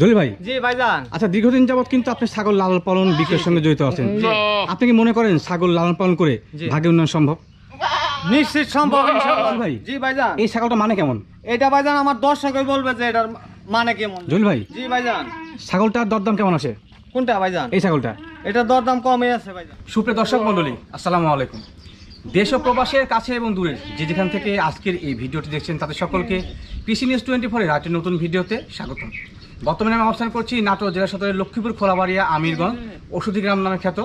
জলি ভাই। জি ভাইজান। আচ্ছা, দীর্ঘদিন যাবত কিন্তু আপনি ছাগল লালন পালন বিক্রয়ের সঙ্গে জড়িত আছেন। আপনি কি মনে করেন ছাগল লালন পালন করে ভাগ্যের উন্নয়ন সম্ভব? নিশ্চিত সম্ভব ইনশাআল্লাহ ভাই। জি ভাইজান। এই ছাগলটা মানে কেমন? এটা ভাইজান আমার দর্শকই বলবে যে এটার মানে কেমন। জলি ভাই, জি ভাইজান। ছাগলটার দরদাম কেমন আছে? কোনটা ভাইজান? এই ছাগলটা। এটা দরদাম কমে আছে ভাইজান। সুপ্রিয় দর্শক মণ্ডলী, আসসালামু আলাইকুম। দেশ ও প্রবাসের কাছে এবং দূরের যেখান থেকে আজকের এই ভিডিওটি দেখছেন তাদের সকলকে কৃষি নিউজ 24 এর আরেকটি নতুন ভিডিওতে স্বাগত। বর্তমানে আমি অবস্থান করছি নাটোর জেলা সদরের লক্ষ্মীপুর খোলাবাড়িয়া আমিরগঞ্জ ওষুধি গ্রাম নামে খ্যাত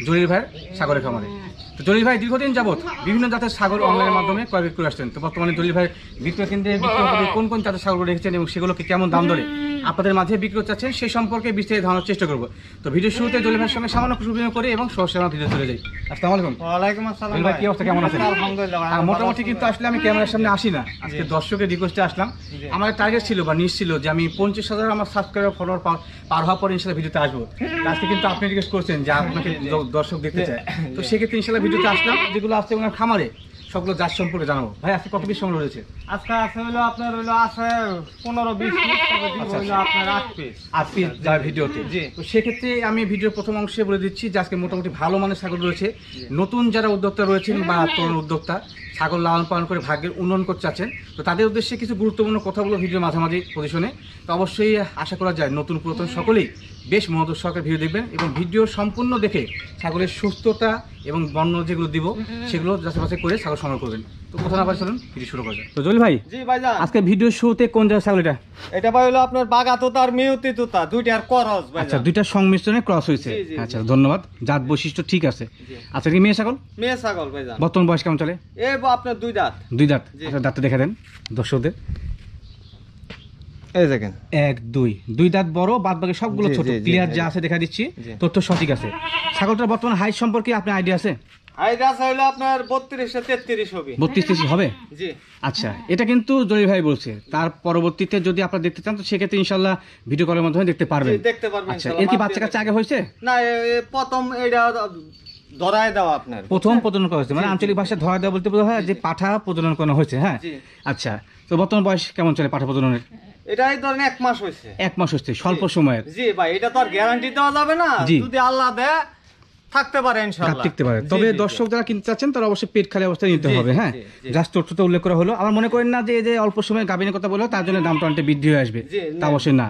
জলিল ভাইয়ের ছাগলের খামারে। তো জলিল ভাই দীর্ঘদিন যাবত বিভিন্ন জাতের ছাগল অনলাইনের মাধ্যমে ক্রয় বিক্রয় আসছেন। তো বর্তমানে জলিল ভাইয়ের বিক্রয় কেন্দ্রে বিক্রয় করে কোন কোন জাতের ছাগল রেখেছেন এবং সেগুলোকে কেমন দাম ধরে আপনাদের মাঝে বিক্রি চাচ্ছেন সেই সম্পর্কে বিস্তারিত ধারণার চেষ্টা করবো। তো ভিডিও শুরুতে জলিল ভাইয়ের সঙ্গে সামান্য কিছু বিনিময় করে এবং সরাসরি আমার ভিডিও চলে যাই। আসসালামু আলাইকুম। ওয়ালাইকুম আসসালাম। জলিল ভাই কি অবস্থা, কেমন আছেন? আলহামদুলিল্লাহ। মোটামুটি কিন্তু আসলে আমি ক্যামেরার সামনে আসি না, আজকে দর্শকের রিকোয়েস্টে আসলাম। আমার টার্গেট ছিল বা নিশ ছিল যে আমি 50,000 আমার সাবস্ক্রাইবার ফলোয়ার পার হওয়ার পর ইনশাল্লাহ ভিডিওতে আসবো। আজকে কিন্তু আপনি রিকোয়েস্ট করছেন যে আপনাকে দর্শক দেখতে চায়, তো সেক্ষেত্রে ইনশাল্লাহ ভিডিওতে আসলাম। যেগুলো আসছে ওনার খামারে সবগুলো জাত সম্পর্কে জানাবো। ভাই আজকে কত পিস সংগ্রহ রয়েছে? আজকে আছে হলো আপনার হলো আছে 15-20 পিস, হলো আপনার 8 পিস। 8 পিস যা ভিডিওতে। জি। তো সেক্ষেত্রে আমি ভিডিওর প্রথম অংশে বলে দিচ্ছি যে আজকে মোটামুটি ভালো মানের ছাগল রয়েছে। নতুন যারা উদ্যোক্তা রয়েছেন বা তরুণ উদ্যোক্তা ছাগল লালন পালন করে ভাগ্যের উন্নয়ন করতে চাচ্ছেন, তো তাদের উদ্দেশ্যে কিছু গুরুত্বপূর্ণ কথাগুলো ভিডিওর মাঝামাঝি পজিশনে। তো অবশ্যই আশা করা যায় নতুন পুরাতন সকলেই বেশ মনোযোগ সহকারে ভিডিও দেখবেন এবং ভিডিও সম্পূর্ণ দেখে ছাগলের সুস্থতা এবং বর্ণ যেগুলো দিব সেগুলো যাচাই বাছাই করে ছাগল সংগ্রহ করবেন। তো কোথাও না পারে চলুন ভিডিও শুরু করা যায়। তো জলি ভাই। জি ভাইজান। আজকে ভিডিও শুরুতে কোন জায়গায় ছাগল এটা? এটা ভাই হলো আপনার বাগা তোতা আর মেয়তি তোতা দুইটার ক্রস ভাই। আচ্ছা, দুইটা সংমিশ্রণে ক্রস হয়েছে। আচ্ছা ধন্যবাদ, জাত বৈশিষ্ট্য ঠিক আছে। আচ্ছা, কি মেয়ে ছাগল? মেয়ে ছাগল ভাইজান। বর্তমান বয়স কেমন চলে? এই আপনার 2 দাঁত। 2 দাঁত। আচ্ছা, দাঁতটা দেখা দেন দর্শকদের। এই দেখেন 1 2 দাঁত বড়, বাদ বাকি সবগুলো ছোট। ক্লিয়ার যা আছে দেখা দিচ্ছি, তথ্য সঠিক আছে। ছাগলটার বর্তমান হাইট সম্পর্কে আপনার আইডিয়া আছে? হাইট আছে হলো আপনার 32-33 হবে। 32-33 হবে? জি। আচ্ছা, এটা কিন্তু জলি ভাই বলছে। তার পরবর্তীতে যদি আপনারা দেখতে চান তো সেক্ষেত্রে ইনশাআল্লাহ ভিডিও কলের মাধ্যমে দেখতে পারবেন। দেখতে পারবেন। আচ্ছা, এর কি বাচ্চা কাচ্চা আগে হয়েছে? না, প্রথম এটা ধরায় দেওয়া আপনার। প্রথম প্রজনন করা হয়েছে, মানে আঞ্চলিক ভাষায় ধরায় দেওয়া বলতে বোঝা হয় যে পাঠা প্রজনন করানো হয়েছে। হ্যাঁ, আচ্ছা। তো বর্তমান বয়স কেমন চলে পাঠা প্রজননের? এটাই ধরেন 1 মাস হয়েছে। 1 মাস হচ্ছে, স্বল্প সময়ের। জি ভাই, এটা তো আর গ্যারান্টি দেওয়া যাবে না। যদি আল্লাহ দেয় থাকতে পারে ইনশাআল্লাহ, টিকতে পারে। তবে দর্শক যারা কিনতে চাচ্ছেন তারা অবশ্যই পেট খালি অবস্থায় নিতে হবে। হ্যাঁ, জাস্ট তথ্যটা উল্লেখ করা হলো। আমার মনে করেন না যে এই যে অল্প সময় গাভিনের কথা বললো তার জন্য দামটা অনেকটা বৃদ্ধি হয়ে আসবে, তা অবশ্যই না।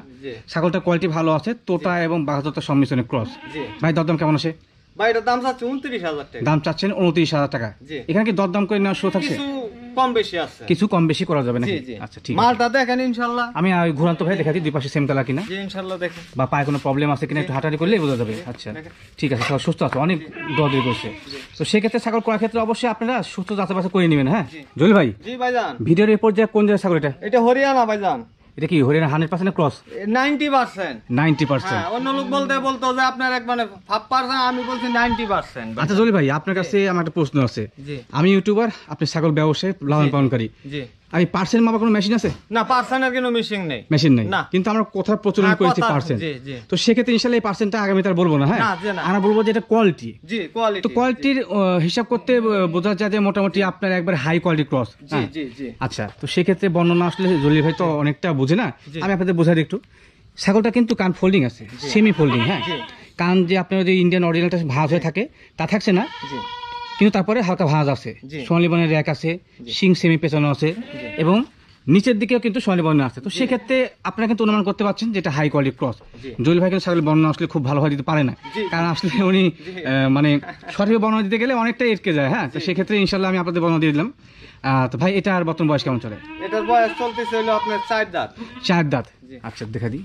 ছাগলটার কোয়ালিটি ভালো আছে, তোতা এবং বাঘাতোতা সংমিশ্রণে ক্রস। ভাই দরদাম কেমন আছে? ভাই এটার দাম চাচ্ছে 29,000 টাকা। দাম চাচ্ছেন 29,000 টাকা। এখানে কি দরদাম করে নেওয়ার শো থাকছে? কম বেশি আছে, কিছু কম বেশি করা যাবে নাকি? আচ্ছা ঠিক আছে। মালটা দেখেন ইনশাআল্লাহ। আমি ঘুরান্ত ভাই দেখাচ্ছি দুই পাশে সেম কালার কিনা। জি ইনশাআল্লাহ দেখেন। বা পায়ে কোনো প্রবলেম আছে কিনা একটু হাঁটাহাঁটি করলে বোঝা যাবে। আচ্ছা ঠিক আছে, সব সুস্থ আছে, অনেক দরদারি করছে। তো সেক্ষেত্রে ছাগল করার ক্ষেত্রে অবশ্যই আপনারা সুস্থ যাচাই বাছাই করে নেবেন। হ্যাঁ জলি ভাই। জি ভাইজান। ভিডিওর এরপর যে কোন জায়গায় ছাগল এটা? এটা হরিয়ানা ভাইজান। এটা কি হরিয়ানা 100% ক্রস? 90%। 90%। হ্যাঁ, অন্য লোক বলতে যে আপনার এক মানে 5%, আমি বলছি 90%। আচ্ছা জলি ভাই, আপনার কাছে আমার একটা প্রশ্ন আছে। আমি ইউটিউবার, আপনি ছাগল ব্যবসায়ী, লালন পালনকারী। জি। আমি পার্সেন্ট মাপা কোনো মেশিন আছে? না, পার্সেন্টের কোনো মেশিন নেই। মেশিন নেই, কিন্তু আমরা কথা প্রচলন করেছি পার্সেন্ট। তো সেক্ষেত্রে ইনশাআল্লাহ এই পার্সেন্টটা আগামী তার বলবো না। হ্যাঁ, আমরা বলবো যে এটা কোয়ালিটি। জি কোয়ালিটি। তো কোয়ালিটির হিসাব করতে বোঝা যায় যে মোটামুটি আপনার একবার হাই কোয়ালিটি ক্রস। জি জি জি। আচ্ছা, তো সেক্ষেত্রে বর্ণনা আসলে জলি ভাই তো অনেকটা বুঝে না, আমি আপনাদের বোঝাই একটু। ছাগলটা কিন্তু কান ফোল্ডিং আছে, সেমি ফোল্ডিং। হ্যাঁ, কান যে আপনার যে ইন্ডিয়ান অরিজিনালটা ভাঁজ হয়ে থাকে তা থাকছে না, কিন্তু তারপরে হালকা ভাঁজ আছে। সোনালী বর্ণের র্যাক আছে, শিং সেমি পেছানো আছে এবং নিচের দিকেও কিন্তু সোনালী বর্ণ আছে। তো সেক্ষেত্রে আপনারা কিন্তু অনুমান করতে পারছেন যে এটা হাই কোয়ালিটি ক্রস। জলি ভাই কিন্তু ছাগল বর্ণনা আসলে খুব ভালোভাবে দিতে পারে না, কারণ আসলে উনি মানে সঠিক বর্ণনা দিতে গেলে অনেকটা এটকে যায়। হ্যাঁ, তো সেক্ষেত্রে ইনশাল্লাহ আমি আপনাদের বর্ণনা দিয়ে দিলাম। তো ভাই এটা আর বর্তমান বয়স কেমন চলে? এটার বয়স চলতেছে হলো আপনার 4 দাঁত। 4 দাঁত। আচ্ছা দেখা দিই।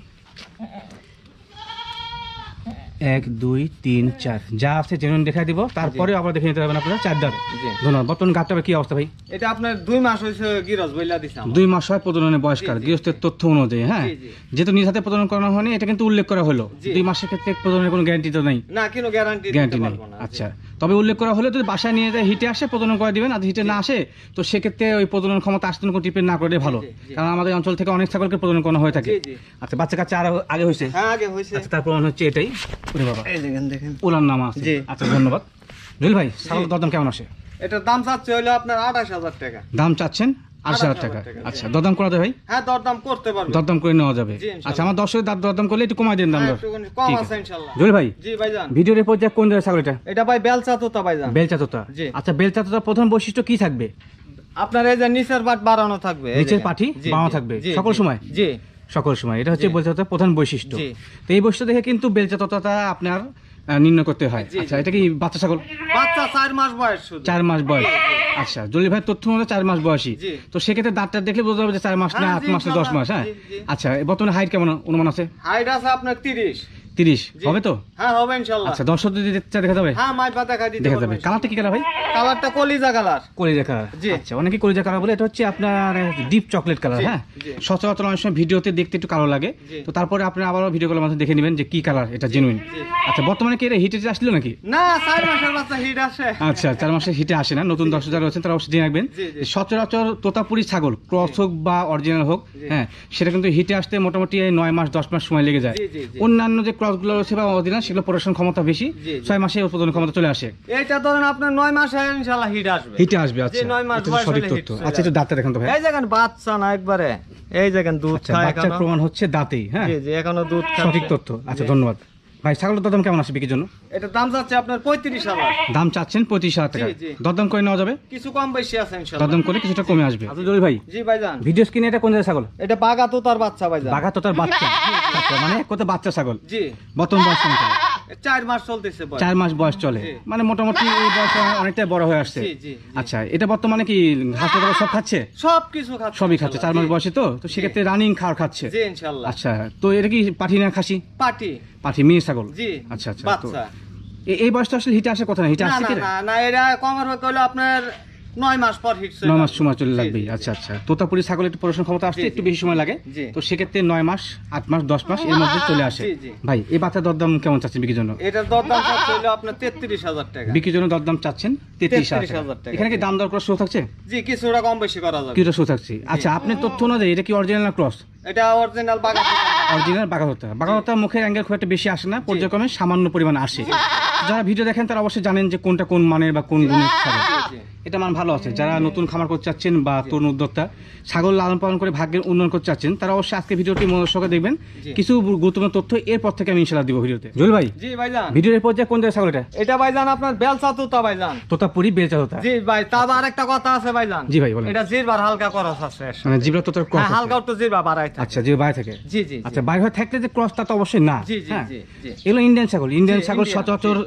1 2 3 4 যা আছে জেনুইন দেখা দিব, তারপরে আবার দেখে নিতে পারবেন আপনারা 4 দাঁত। ধন্যবাদ। বর্তমান গাবটার কি অবস্থা ভাই? এটা আপনার 2 মাস হয়েছে গিরস বইলা দিছাম। 2 মাস হয় প্রজননের বয়সকার গৃহস্থের তথ্য অনুযায়ী। হ্যাঁ, যেহেতু নিজ হাতে প্রজনন করানো হয়নি এটা কিন্তু উল্লেখ করা হলো। 2 মাসের ক্ষেত্রে প্রজননের কোনো গ্যারান্টি তো নেই। না, কোনো গ্যারান্টি নেই। আচ্ছা, তবে উল্লেখ করা হলে যদি বাসায় নিয়ে যায় হিটে আসে প্রজনন করে দিবেন, আর হিটে না আসে তো সেক্ষেত্রে ওই প্রজনন ক্ষমতা আসতে কোনো টিপে না করে ভালো, কারণ আমাদের অঞ্চল থেকে অনেক ছাগলকে প্রজনন করানো হয়ে থাকে। আচ্ছা, বাচ্চা কাচ্চা আর আগে হয়েছে? হ্যাঁ আগে হয়েছে। আচ্ছা, তার প্রমাণ হচ্ছে এটাই। ওরে বাবা, এই দেখেন ওলার নাম আছে। আচ্ছা ধন্যবাদ। জলি ভাই, ছাগলের দরদাম কেমন আসে? এটার দাম চাচ্ছে হলো আপনার 28,000 টাকা। দাম চাচ্ছেন 28,000 টাকা। আচ্ছা, দরদাম করা যায় ভাই? হ্যাঁ, দরদাম করতে পারবেন। দরদাম করে নেওয়া যাবে। জি, ইনশাআল্লাহ। আচ্ছা, আমার দর্শকের দরদাম করলে একটু কমাই দেন দাম। হ্যাঁ, একটুখানি কম আছে ইনশাআল্লাহ। জুয়েল ভাই, জি ভাইজান। ভিডিওর পর্যায়ে কোন জায়গায় ছাগল এটা? এটা ভাই বেলচা তোতা ভাইজান। বেলচা তোতা। জি। আচ্ছা, বেলচা তোতা প্রথম বৈশিষ্ট্য কি থাকবে? আপনার এই যে নিচের পাট বাড়ানো থাকবে, এই নিচের দেখেন। পাটি জি, বাড়ানো জি, থাকবে জি, সকল জি, সময়? জি। সকল সময়, এটা হচ্ছে জি। বেলচা তোতার প্রধান বৈশিষ্ট্য। জি। তো এই বৈশিষ্ট্য দেখে কিন্তু বেলচা তোতাটা আপনার নির্ণয় করতে হয়। জি, আচ্ছা, জি। এটা কি বাচ্চা ছাগল? বাচ্চা 4 মাস বয়স শুধু। 4 মাস বয়স। আচ্ছা, জলি ভাই তথ্য মতো 4 মাস বয়সী। জি। তো সেক্ষেত্রে দাঁতটা দেখলে বোঝা যাবে যে 4 মাস না হ্যাঁ, 8 জি, মাস না 10 মাস। হ্যাঁ, জি, জি। আচ্ছা, বর্তমানে হাইট কেমন অনুমান আছে? হাইট আছে আপনার 30। 30 জি। হবে তো? হ্যাঁ, হবে ইনশাআল্লাহ। আচ্ছা, দর্শক যদি দেখতে চায় দেখা যাবে? হ্যাঁ, মাইপা দেখা দিতে দেখা পারবো যাবে। ইনশাআল্লাহ। কালারটা কি কালার ভাই? কালারটা কলিজা কালার। কলিজা কালার। জি। আচ্ছা, অনেকে কলিজা কালার বলে, এটা হচ্ছে আপনার ডিপ চকলেট কালার। জি, হ্যাঁ, জি। সচরাচর অনেক সময় ভিডিওতে দেখতে একটু কালো লাগে। জি। তো তারপরে আপনি আবারও ভিডিও কলের মাধ্যমে দেখে নেবেন যে কি কালার, এটা জেনুইন। জি। আচ্ছা, বর্তমানে কি এটা হিটে আসলো নাকি? না, 4 মাসের বাচ্চা হিট আসে। আচ্ছা, 4 মাসে হিটে আসে না। নতুন দর্শক যারা রয়েছেন তারা অবশ্যই জেনে রাখবেন। জি, জি। সচরাচর তোতাপুরি ছাগল ক্রস হোক বা অরিজিনাল হোক, জি। হ্যাঁ, সেটা কিন্তু হিটে আসতে মোটামুটি 9 মাস 10 মাস সময় লেগে যায়। জি, জি, জি। অন্যান্য যে ক্রসগুলো রয়েছে বা অরিজিনাল, সেগুলো প্রোডাকশন ক্ষমতা বেশি, জি, জি। 6 মাসে উৎপাদন ক্ষমতা চলে আসে। এইটা ধরেন আপনার 9 মাসে ইনশাআল্লাহ হিট আসবে। হিটে আসবে। আচ্ছা, 9 মাস এটা তো বয়স সঠিক হলে হিট তথ্য। চলে আচ্ছা, একটু দাঁতটা দেখেন তো ভাই। এই দেখেন বাচ্চা না একবারে, এই দেখেন দুধ আচ্ছা, খায় বাচ্চার এখনো। প্রমাণ হচ্ছে দাঁতেই। হ্যাঁ, জি, জি, এখনো দুধ খাচ্ছে। সঠিক তথ্য। আচ্ছা, জি। ধন্যবাদ ভাই। ছাগলের দরদাম কেমন আছে বিক্রির জন্য? এটা দাম যাচ্ছে আপনার 35,000। দাম চাচ্ছেন 25,000 টাকা। জি, জি। দরদাম করে নেওয়া যাবে? কিছু কম বেশি আছে ইনশাআল্লাহ। দরদাম করে কিছুটা কমে আসবে। আচ্ছা, জলি ভাই, জি ভাইজান। ভিডিও স্ক্রিনে এটা কোন জায়গায় ছাগল? এটা বাগা তোতার বাচ্চা ভাইজান। বাঘা তোতার বাচ্চা। আচ্ছা, মানে কত বাচ্চা ছাগল? জি। বর্তমান বয়স কেমন চলে? 4 মাস চলতেছে বয়স। 4 মাস বয়স চলে, জি। মানে মোটামুটি এই বয়স অনেকটাই বড় হয়ে আসছে। জি, জি, জি। আচ্ছা, এটা বর্তমানে কি ঘাস পাতা সব খাচ্ছে? সব কিছু খাচ্ছে। সবই খাচ্ছে, 4 মাস জি। বয়সে তো সেক্ষেত্রে রানিং খাওয়ার খাচ্ছে। জি ইনশাআল্লাহ। আচ্ছা, তো এটা কি পাঠি না খাসি? পাটি। পাঠি, মেয়ে ছাগল। জি। আচ্ছা, আচ্ছা। তো বাচ্চা। এই বয়সটা আসলে হিটে আসে কথা না, হিটে না আসছে না কি? না না, এটা কমার হলো আপনার 9 মাস পর হিট 9 মাস সময় চলে জি, লাগবেই। জি, জি। আচ্ছা, আচ্ছা। তোতাপুরি ছাগল একটু প্রদর্শন ক্ষমতা আসতে জি, একটু জি। বেশি সময় লাগে। জি। তো সেক্ষেত্রে 9 মাস 8 মাস 10 মাস এর মধ্যে চলে আসে। জি, জি। ভাই, এই বাচ্চার দরদাম কেমন চাচ্ছেন বিক্রির জন্য? এটার দরদাম চাচ্ছে হলো আপনার 33,000 টাকা। বিক্রির জন্য দরদাম চাচ্ছেন 33,000 33,000 টাকা। টাকা। এখানে কি দাম দর করার শো থাকছে? জি, কিছুটা কম বেশি করা যাবে। কিছুটা শো থাকছে। আচ্ছা, আপনার তথ্য অনুযায়ী এটা কি অরিজিনাল না ক্রস? এটা অরিজিনাল বাগা তোতা। অরিজিনাল বাঘাততা। বাঘাততা মুখের অ্যাঙ্গেল খুব একটা বেশি আসে না, পর্যায়ক্রমে সামান্য পরিমাণ আসে। যারা ভিডিও দেখেন তারা অবশ্যই জানেন যে কোনটা কোন মানের বা কোন গুণের ছাগল। জি। এটা মান ভালো আছে। যারা নতুন খামার করতে চাচ্ছেন বা তরুণ উদ্যোক্তা ছাগল লালন পালন করে ভাগ্যের উন্নয়ন করতে চাচ্ছেন, তারা অবশ্যই আজকে ভিডিওটি মনোযোগ সহকারে দেখবেন। জি। কিছু গুরুত্বপূর্ণ তথ্য এরপর থেকে আমি ইনশাআল্লাহ দিব ভিডিওতে। জুয়েল ভাই, জি ভাইজান। ভিডিওর পর্যায়ে কোন জায়গায় ছাগল এটা? এটা ভাইজান আপনার বেলচা তোতা ভাইজান। তোতাপুরি বেলচা তোতা। জি ভাই, তারপর আরেকটা কথা আছে ভাইজান। জি ভাই, বলেন। এটা জিরবার হালকা খরচ আছে এর সাথে। মানে জিব্রা তোতার ক্রস। হ্যাঁ, হালকা একটু জিরবা বাড়াই থাকে। আচ্ছা, যে বাইরে থেকে। জি জি জি। আচ্ছা, বাইরে হয়ে থাকলে যে ক্রস তা তো অবশ্যই না। জি জি হ্যাঁ। জি জি। এগুলো ইন্ডিয়ান ছাগল। ইন্ডিয়ান জি, ছাগল ইন্ডিয়ান, সচরাচর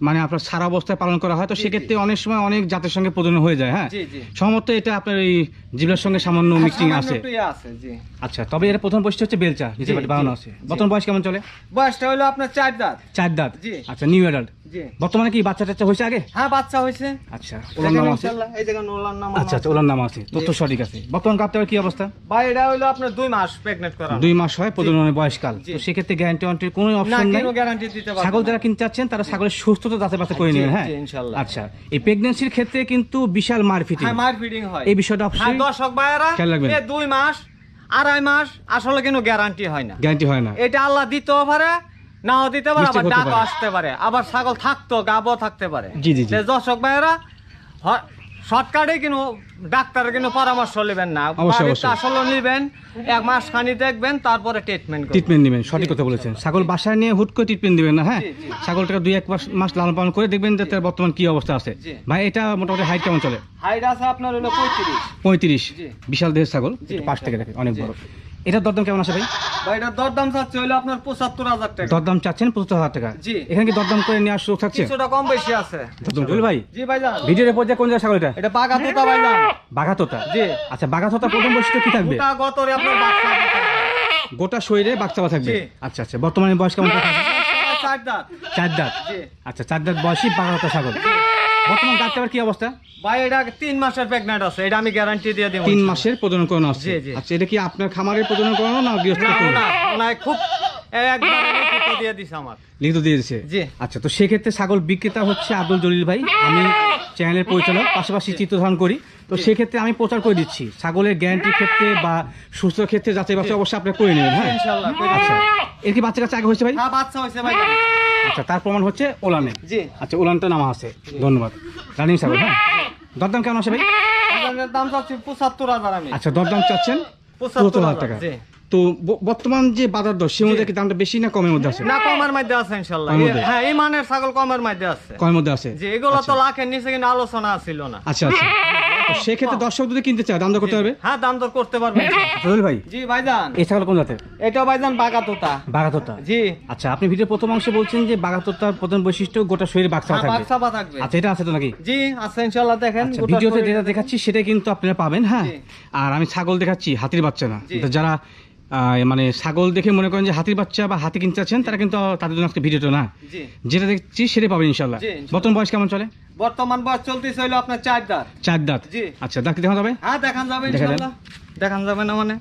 মানে আপনার সারা অবস্থায় পালন করা হয়, তো সেক্ষেত্রে অনেক সময় অনেক জাতের সঙ্গে প্রজনন হয়ে যায়। হ্যাঁ, জি, জি। সম্ভবত এটা আপনার এই জিবলার সঙ্গে সামান্য মিক্সিং সামান্য আছে। একটু ইয়ে আছে, জি। আচ্ছা, তবে এর প্রথম বৈশিষ্ট্য হচ্ছে বেলচা, নিচে জি, পাটি বানানো জি, আছে। জি। বর্তমান বয়স কেমন চলে? বয়সটা হলো আপনার 4 দাঁত। 4 দাঁত। জি। আচ্ছা, নিউ অ্যাডাল্ট। জি। বর্তমানে কি বাচ্চা টাচ্চা হয়েছে আগে? হ্যাঁ, বাচ্চা হয়েছে। আচ্ছা, ওলার নাম আছে। ইনশাআল্লাহ এই জায়গা নোলার নাম। আচ্ছা, আচ্ছা, ওলার নাম আছে, তথ্য সঠিক আছে। বর্তমান গাবটার কি অবস্থা? ভাই, এটা হলো আপনার 2 মাস প্রেগন্যান্ট করা। 2 মাস হয় প্রজননের বয়সকাল। জি। তো সেক্ষেত্রে গ্যারান্টি ওয়ারেন্টির কোনো না, অপশন নেই। কোনো গ্যারান্টি দিতে পারবো ছাগল না। যারা কিনতে চাচ্ছেন তারা ছাগলের সুস্থতা যাচাই বাছাই করে জি, নেবেন। হ্যাঁ, জি, ইনশাআল্লাহ। আচ্ছা, এই প্রেগন্যান্সির ক্ষেত্রে কিন্তু বিশাল মারপিট। হ্যাঁ, মার ফিডিং হয়। এই বিষয়টা হ্যাঁ, অবশ্যই দর্শক ভাইয়েরা, খেয়াল রাখবেন। এই 2 মাস 2.5 মাস আসলে কোনো গ্যারান্টি হয় না। গ্যারান্টি হয় না। এটা আল্লাহ দিতেও পারে, নাও দিতে পারে, মিস্টেক আবার হতে ডাকও পারে। আসতে পারে, আবার ছাগল থাকতো গাবও থাকতে পারে। জি, জি, জি। যে দর্শক ভাইয়েরা শর্টকাটে কিন্তু ডাক্তারের কিন্তু পরামর্শ নেবেন না, অবশ্যই, বাড়িতে অবশ্যই। আসলে নেবেন, 1 মাস খানি দেখবেন, তারপরে ট্রিটমেন্ট করবেন। ট্রিটমেন্ট নেবেন, সঠিক কথা বলেছেন। ছাগল বাসায় নিয়ে হুট করে ট্রিটমেন্ট দিবেন না। হ্যাঁ, জি, জি। ছাগলটাকে 2-1 মাস লালন পালন করে দেখবেন যে তার বর্তমান কি অবস্থা আছে। জি। ভাই, এটা মোটামুটি হাইট কেমন চলে? হাইট আছে আপনার হলো 35। 35। জি। বিশাল দেহের ছাগল, জি, একটু পাশ থেকে দেখে অনেক জি। বড়। এটার দরদাম কেমন আছে ভাই? ভাই, এটার দরদাম চাচ্ছে হলো আপনার 75,000 টাকা। দরদাম চাচ্ছেন 75,000 টাকা। জি। এখানে কি দরদাম করে নেওয়ার সুযোগ থাকছে? কিছুটা কম বেশি আছে। জুয়েল ভাই, জি ভাইজান। ভিডিওর পর্যায়ে কোন জায়গায় ছাগল এটা? এটা বাগা তোতা ভাইজান। বাঘাতোতা। জি। আচ্ছা, বাঘাতোতা প্রথম বৈশিষ্ট্য কি থাকবে? গোটা গতরে আপনার বাচ্চা গোটা শরীরে বাচ্চাবা থাকবে। জি। আচ্ছা, আচ্ছা, বর্তমানে বয়স কেমন? 4 দাঁত। 4 দাঁত। জি। আচ্ছা, 4 দাঁত বয়সী বাঘাতোতা ছাগল। বর্তমান গাছটার কি অবস্থা? ভাই, এটা 3 মাসের প্রেগন্যান্ট আছে, এটা আমি গ্যারান্টি দিয়ে দেব। 3 মাসের প্রজনন করানো আছে। জি, জি। আচ্ছা, এটা কি আপনার খামারের প্রজনন করানো না গৃহস্থ না করানো? না না, খুব একবার লিখিত দিয়ে দিছে আমার। লিখিত দিয়ে দিয়েছে। জি। আচ্ছা, তো সেক্ষেত্রে ছাগল বিক্রেতা হচ্ছে আব্দুল জলিল ভাই, আমি চ্যানেলের পরিচালক, পাশাপাশি চিত্র ধারণ করি। তো সেক্ষেত্রে আমি প্রচার করে দিচ্ছি ছাগলের গ্যারান্টির ক্ষেত্রে বা সুস্থ ক্ষেত্রে যাচাই বাছাই অবশ্যই আপনি করে নেবেন। হ্যাঁ, ইনশাআল্লাহ করে আচ্ছা, দিচ্ছি। এর কি বাচ্চা কাছে আগে হয়েছে ভাই? হ্যাঁ, বাচ্চা হয়েছে ভাই। আচ্ছা, তার প্রমাণ হচ্ছে ওলানে। জি। আচ্ছা, ওলানটা নামা আছে। ধন্যবাদ। রানিং ছাগল। হ্যাঁ, দরদাম কেমন আছে ভাই? বাইজানের দাম চাচ্ছি 75,000 আমি। আচ্ছা, দরদাম চাচ্ছেন 75,000 টাকা। জি। তো বর্তমান যে বাজার দর সে মধ্যে কি দামটা বেশি না কমের মধ্যে আছে? না, কমের মধ্যে আছে ইনশাআল্লাহ। কমের মধ্যে? হ্যাঁ, এই মানের ছাগল কমের মধ্যে আছে। কমের মধ্যে আছে। জি, এগুলো তো লাখের নিচে কিন্তু আলোচনা ছিল না। আচ্ছা আচ্ছা, তো সেক্ষেত্রে দর্শক যদি কিনতে চায় দাম দর করতে হবে? হ্যাঁ, দাম দর করতে পারবেন। রুবেল ভাই, জি ভাইজান, এই ছাগল কোন জাতের? এটা ভাইজান বাগাতোতা। বাগাতোতা। জি। আচ্ছা, আপনি ভিডিওর প্রথম অংশে বলছেন যে বাগাতোতার প্রধান বৈশিষ্ট্য গোটা শরীরে বাক্সা হ্যাঁ, থাকবে। বাক্সাবা থাকবে। আচ্ছা, এটা আছে তো নাকি? জি, আছে ইনশাআল্লাহ। দেখেন আচ্ছা, গোটা ভিডিওতে শরীরে- যেটা দেখাচ্ছি সেটা কিন্তু আপনারা পাবেন। হ্যাঁ, জি। আর আমি ছাগল দেখাচ্ছি, হাতির বাচ্চা না। জি। তো যারা মানে ছাগল দেখে মনে করেন যে হাতির বাচ্চা বা হাতি কিনতে চাচ্ছেন তারা কিন্তু তাদের জন্য আজকে ভিডিওটা না, জি। যেটা দেখছি সেটাই পাবেন ইনশাল্লাহ। জি, ইনশাল্লাহ। বর্তমান বয়স কেমন চলে? বর্তমান বয়স চলতেছে হলো আপনার 4 দাঁত। 4 দাঁত। জি। আচ্ছা, দাঁত দেখা যাবে? হ্যাঁ, দেখান যাবে দেখা যাবে। ইনশাআল্লাহ। দেখান যাবে না মানে?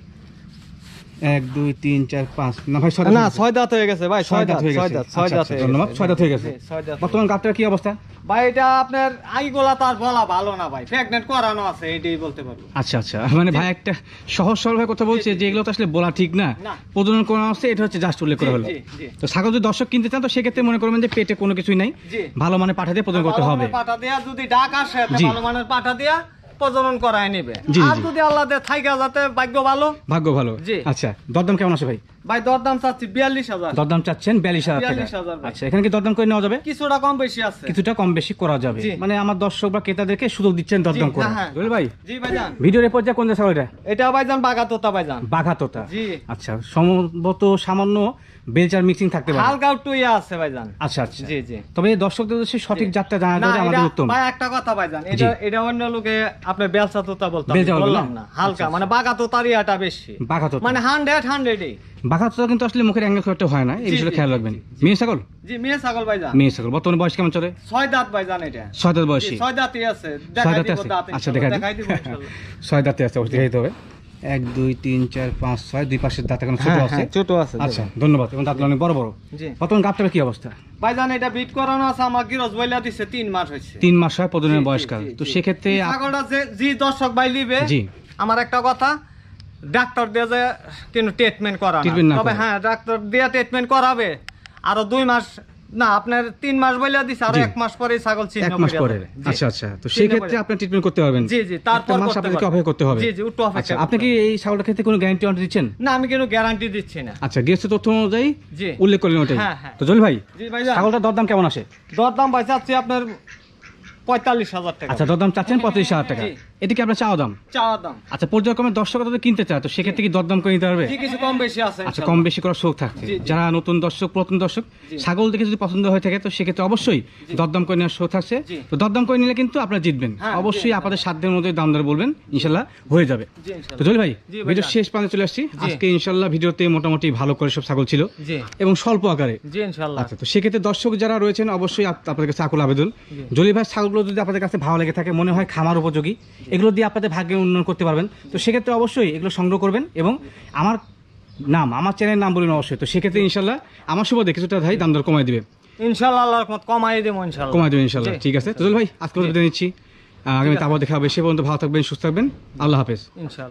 1 2 3 4 5 না ভাই, 6 না, 6 দাঁত হয়ে গেছে ভাই। 6 দাঁত হয়ে গেছে। 6 দাঁত আচ্ছা, আচ্ছা, ধন্যবাদ। 6 দাঁত হয়ে গেছে। 6 দাঁত। বর্তমান গাবটার কি অবস্থা? ভাই এটা আপনার আইগুলা তার বলা ভালো না ভাই, প্রেগনেন্ট করানো আছে, এটাই বলতে পারবো। আচ্ছা আচ্ছা, মানে ভাই একটা সহজ সরল ভাবে কথা বলছে যে এগুলো তো আসলে বলা ঠিক না, না। প্রজনন করা আছে, এটা হচ্ছে জাস্ট উল্লেখ করা হলো। জি, জি। তো ছাগল যদি দর্শক কিনতে চান তো সেক্ষেত্রে মনে করবেন যে পেটে কোনো কিছুই নাই, জি। ভালো মানে পাঠা দিয়ে প্রজনন করতে ভালো হবে। মানের পাঠা দেয়া যদি ডাক আসে জি। ভালো মানের পাঠা দিয়া প্রজনন করায় নেবে। জি, আর জি। যদি আল্লাহ দে থাইকা যাতে ভাগ্য ভালো। ভাগ্য ভালো। জি। আচ্ছা, দরদাম কেমন আছে ভাই? ভাই দরদাম চাচ্ছি 42,000। দরদাম চাচ্ছেন 42,000 টাকা। 42,000 ভাই। আচ্ছা, এখানে কি দরদাম করে নেওয়া যাবে? কিছুটা কম বেশি আছে। কিছুটা কম বেশি করা যাবে, জি। মানে আমার দর্শক বা ক্রেতাদেরকে সুযোগ দিচ্ছেন দরদাম জি, করে। হ্যাঁ। বুঝলি ভাই, জি ভাইজান, ভিডিওর এরপর যা কোন ছাগল এটা? এটা ভাইজান বাগাতোতা ভাইজান। বাঘাতোতা। জি। আচ্ছা, সম্ভবত সামান্য বেলচার মিক্সিং থাকতে পারে। হালকা একটু ইয়া আছে ভাইজান। আচ্ছা আচ্ছা, জি, জি। তবে দর্শকদের উদ্দেশ্যে সঠিক যাত্রা জানা না, যাবে আমাদের এটা- উত্তম। ভাই একটা কথা ভাইজান, জি। এটা অন্য লোকে আপনার বেলচা তোতা বলতাম, বেলচা বলবে বললাম না? না, হালকা মানে বাগাতোতার ইয়াটা বেশি, বাঘাতোতা। মানে 100 বাঘাতোতা কিন্তু আসলে মুখের অ্যাঙ্গেল করতে হয় না, এই জি, বিষয়ে জি, খেয়াল জি, রাখবেন। জি, মেয়ে ছাগল? জি, মেয়ে ছাগল ভাইজান। মেয়ে ছাগল। বর্তমানে বয়স কেমন চলে? 6 দাঁত ভাইজান এটা। 6 দাঁত বয়সী। 6 দাঁতই আছে। 6 দেখাই দাঁতে দিব আছে? দাঁত আচ্ছা, ইনশাআল্লাহ, দেখাই দেখাই দিব ইনশাআল্লাহ। 6 দাঁতে আছে, অবশ্যই দেখাইতে হবে। 1 2 3 4 5 6, দুই পাশের দাঁত এখন ছোট হ্যাঁ, আছে। হ্যাঁ, ছোট আছে। আচ্ছা, ধন্যবাদ। এবং দাঁতগুলো অনেক বড় বড়। জি। বর্তমান গাবটার কি অবস্থা? ভাইজান এটা বিট করানো আছে, আমার গিরজ বইলা দিছে 3 মাস হইছে। 3 মাস হয় প্রজননের জি, জি, বয়সকাল। জি, তো জি। সেক্ষেত্রে এই ছাগলটা যে দর্শক ভাই লিবে, জি। আমার একটা কথা, ডাক্তার দিয়ে যে কিন্তু ট্রিটমেন্ট করা Treatment না তবে করে। হ্যাঁ, ডাক্তার দিয়ে ট্রিটমেন্ট করাবে আরো 2 মাস, না আপনার 3 মাস বইলা দিছে, আরো জি। 1 মাস পরে ছাগল চিহ্ন 1 মাস পড়ে পরে। যাবে। জি। আচ্ছা আচ্ছা, তো চিহ্ন সেই ক্ষেত্রে পড়ে। আপনি ট্রিটমেন্ট করতে পারবেন। জি, জি, তারপর একটা মাস করতে আপনাদেরকে পারবেন। অপেক্ষা করতে হবে। জি, জি, একটু অপেক্ষা আচ্ছা, করতে আপনি কি হবে। এই ছাগলটার ক্ষেত্রে কোনো গ্যারান্টি ওয়ারেন্টি দিচ্ছেন? না, আমি কিন্তু গ্যারান্টি দিচ্ছি না। আচ্ছা, গেস্ট তথ্য অনুযায়ী জি। উল্লেখ করলেন ওটাই। হ্যাঁ, হ্যাঁ। তো জলি ভাই, জি ভাইজান, ছাগলটার দরদাম কেমন আসে? দরদাম ভাই চাচ্ছি আপনার 45,000 টাকা। আচ্ছা, দরদাম চাচ্ছেন 35,000 টাকা। জি। এটা কি আপনার চাওয়া দাম? চাওয়া দাম। আচ্ছা, পর্যায়ক্রমে দর্শক যদি কিনতে চায় তো সেক্ষেত্রে কি দরদাম করে নিতে পারবে? জি, কিছু কম বেশি আছে আচ্ছা, ইনশাআল্লাহ। কম বেশি করার শোক থাকছে। জি, জি। যারা নতুন দর্শক, পুরাতন দর্শক, জি। ছাগল দেখে যদি পছন্দ হয়ে থাকে তো সেক্ষেত্রে অবশ্যই দরদাম করে নেওয়ার শোক থাকছে। জি। তো দরদাম করে নিলে কিন্তু আপনারা জিতবেন। হ্যাঁ, অবশ্যই জি। আপনাদের সাধ্যের মধ্যে দাম দর বলবেন, ইনশাল্লাহ হয়ে যাবে। জি, তো ইনশাআল্লাহ। জলি ভাই, জি, ভিডিও ভাইজান। শেষ প্রান্তে চলে আসছি। জি। আজকে ইনশাল্লাহ ভিডিওতে মোটামুটি ভালো করে সব ছাগল ছিল জি, এবং স্বল্প আকারে। জি, ইনশাআল্লাহ। আচ্ছা, তো সেক্ষেত্রে দর্শক যারা রয়েছেন অবশ্যই আপনাদের কাছে আকুল আবেদন, জলি ভাই ছাগলগুলো যদি আপনাদের কাছে ভালো লেগে থাকে, মনে হয় খামার উপযোগী, এগুলো দিয়ে আপনাদের ভাগ্যে উন্নয়ন করতে পারবেন, তো সেক্ষেত্রে অবশ্যই এগুলো সংগ্রহ করবেন এবং আমার চ্যানেলের নাম বলুন অবশ্যই। তো সেক্ষেত্রে ইনশাল্লাহ আমার সুবাদে কিছুটা ভাই দাম দর কমাই দিবে, ইনশাআল্লাহ আল্লাহর রহমত কমাই দেবো ইনশাআল্লাহ। কমাই দেবে ইনশাল্লাহ। জি। ঠিক আছে, তো জলি ভাই আজকে বিদায় নিচ্ছি। আগামী আবার দেখা হবে। সে পর্যন্ত ভালো থাকবেন, সুস্থ থাকবেন। আল্লাহ হাফেজ। ইনশাআল্লাহ।